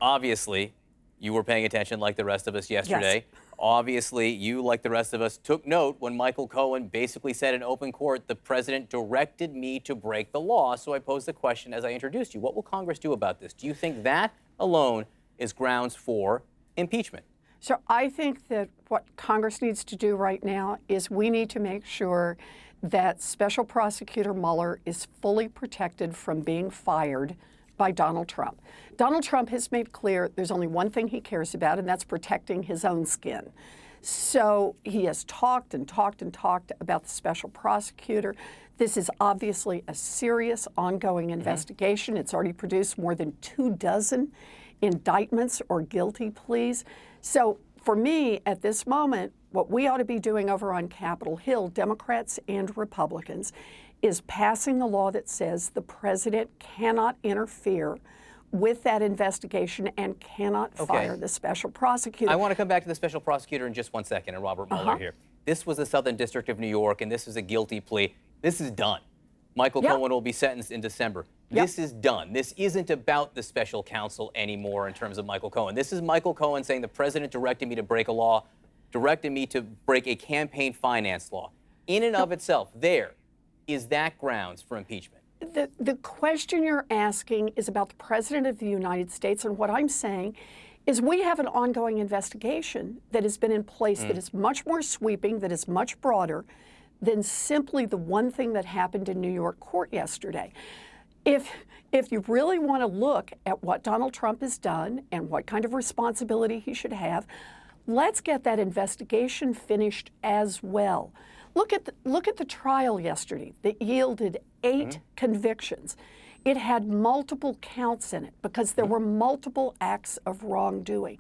Obviously, you were paying attention like the rest of us yesterday. Yes. Obviously, you, like the rest of us, took note when Michael Cohen basically said in open court, the president directed me to break the law. So I posed the question as I introduced you. What will Congress do about this? Do you think that alone is grounds for impeachment? So I think that what Congress needs to do right now is we need to make sure that Special Prosecutor Mueller is fully protected from being fired by Donald Trump. Donald Trump has made clear there's only one thing he cares about, and that's protecting his own skin. So he has talked and talked and talked about the special prosecutor. This is obviously a serious ongoing investigation. It's already produced more than 24 indictments or guilty pleas. So for me, at this moment, what we ought to be doing over on Capitol Hill, Democrats and Republicans, is passing a law that says the president cannot interfere with that investigation and cannot fire the special prosecutor. I want to come back to the special prosecutor in just 1 second, and Robert Mueller here. This was the Southern District of New York, and this is a guilty plea. This is done. Michael Cohen will be sentenced in December. This is done. This isn't about the special counsel anymore in terms of Michael Cohen. This is Michael Cohen saying the president directed me to break a law, directed me to break a campaign finance law. In and of itself, is that grounds for impeachment? The question you're asking is about the President of the United States, and what I'm saying is we have an ongoing investigation that has been in place that is much more sweeping, that is much broader than simply the one thing that happened in New York court yesterday. If you really want to look at what Donald Trump has done and what kind of responsibility he should have, let's get that investigation finished as well. Look at the trial yesterday that yielded 8 convictions. It had multiple counts in it because there were multiple acts of wrongdoing.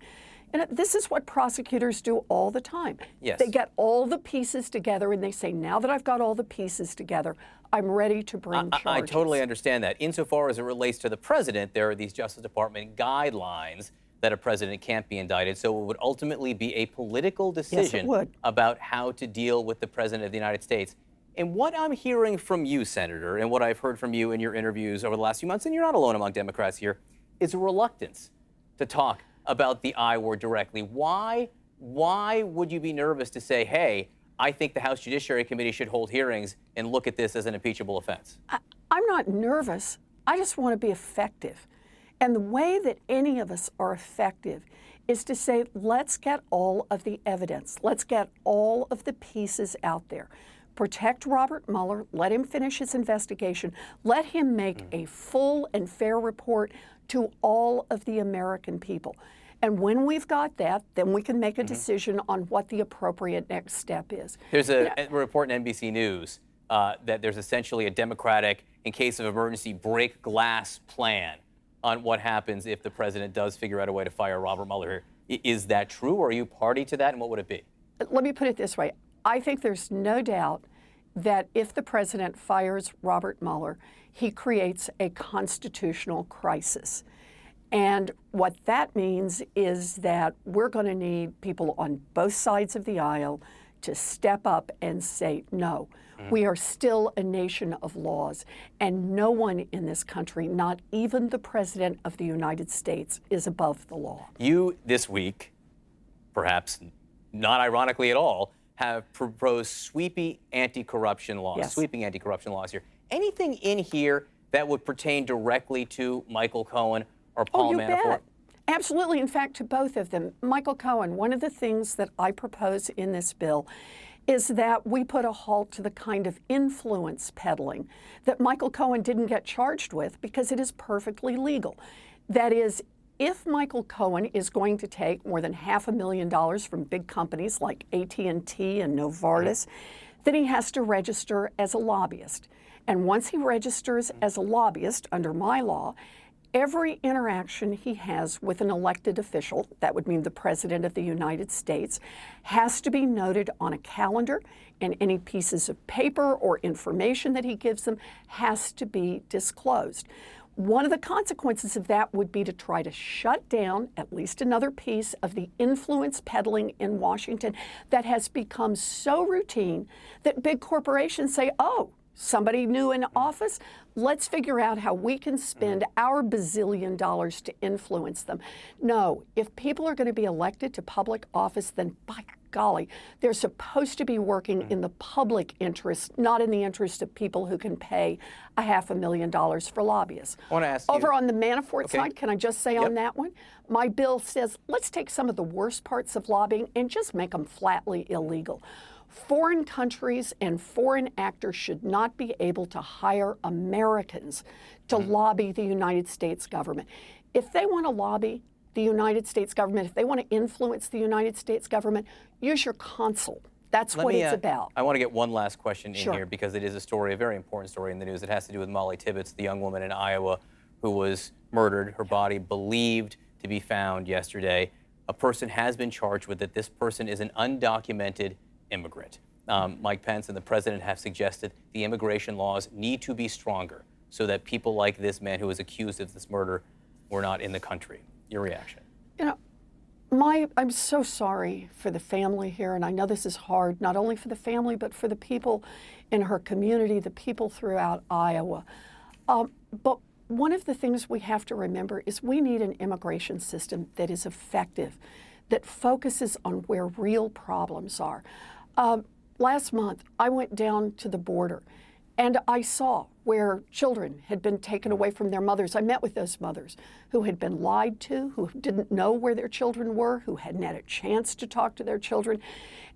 And this is what prosecutors do all the time. Yes. They get all the pieces together and they say, now that I've got all the pieces together, I'm ready to bring charges. I totally understand that. Insofar as it relates to the president, there are these Justice Department guidelines that a president can't be indicted. So it would ultimately be a political decision about how to deal with the president of the United States. And what I'm hearing from you, Senator, and what I've heard from you in your interviews over the last few months, and you're not alone among Democrats here, is a reluctance to talk about the I word directly. Why would you be nervous to say, hey, I think the House Judiciary Committee should hold hearings and look at this as an impeachable offense? I'm not nervous. I just want to be effective. And the way that any of us are effective is to say, let's get all of the evidence. Let's get all of the pieces out there. Protect Robert Mueller. Let him finish his investigation. Let him make a full and fair report to all of the American people. And when we've got that, then we can make a decision on what the appropriate next step is. There's a report in NBC News that there's essentially a Democratic, in case of emergency, break glass plan on what happens if the president does figure out a way to fire Robert Mueller here. Is that true, or are you party to that, and what would it be? Let me put it this way. I think there's no doubt that if the president fires Robert Mueller, he creates a constitutional crisis. And what that means is that we're going to need people on both sides of the aisle to step up and say, no, we are still a nation of laws, and no one in this country, not even the President of the United States, is above the law. You, this week, perhaps not ironically at all, have proposed sweeping anti-corruption laws, here. Anything in here that would pertain directly to Michael Cohen or Paul Manafort? Bet. Absolutely. In fact, to both of them. Michael Cohen, one of the things that I propose in this bill is that we put a halt to the kind of influence peddling that Michael Cohen didn't get charged with because it is perfectly legal. That is, if Michael Cohen is going to take more than $500,000 from big companies like AT&T and Novartis, then he has to register as a lobbyist. And once he registers as a lobbyist under my law, every interaction he has with an elected official, that would mean the President of the United States, has to be noted on a calendar, and any pieces of paper or information that he gives them has to be disclosed. One of the consequences of that would be to try to shut down at least another piece of the influence peddling in Washington that has become so routine that big corporations say, oh, somebody new in office, let's figure out how we can spend our bazillion dollars to influence them. No, if people are going to be elected to public office, then by golly, they're supposed to be working in the public interest, not in the interest of people who can pay $500,000 for lobbyists. I want to ask you, over on the Manafort side, can I just say on that one, my bill says let's take some of the worst parts of lobbying and just make them flatly illegal. Foreign countries and foreign actors should not be able to hire Americans to lobby the United States government. If they want to lobby the United States government, if they want to influence the United States government, use your consul. That's what it's about. I want to get one last question in here because it is a story, a very important story in the news. It has to do with Molly Tibbetts, the young woman in Iowa who was murdered, her body believed to be found yesterday. A person has been charged with it. This person is an undocumented immigrant. Mike Pence and the president have suggested the immigration laws need to be stronger so that people like this man who was accused of this murder were not in the country. Your reaction? You know, I'm so sorry for the family here, and I know this is hard, not only for the family, but for the people in her community, the people throughout Iowa. But one of the things we have to remember is we need an immigration system that is effective, that focuses on where real problems are. Last month, I went down to the border and I saw where children had been taken away from their mothers. I met with those mothers who had been lied to, who didn't know where their children were, who hadn't had a chance to talk to their children.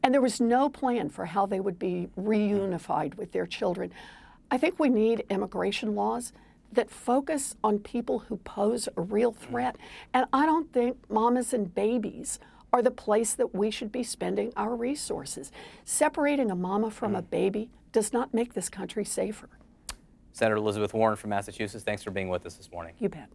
And there was no plan for how they would be reunified with their children. I think we need immigration laws that focus on people who pose a real threat. And I don't think mamas and babies are the place that we should be spending our resources. Separating a mama from a baby does not make this country safer. Senator Elizabeth Warren from Massachusetts, thanks for being with us this morning. You bet.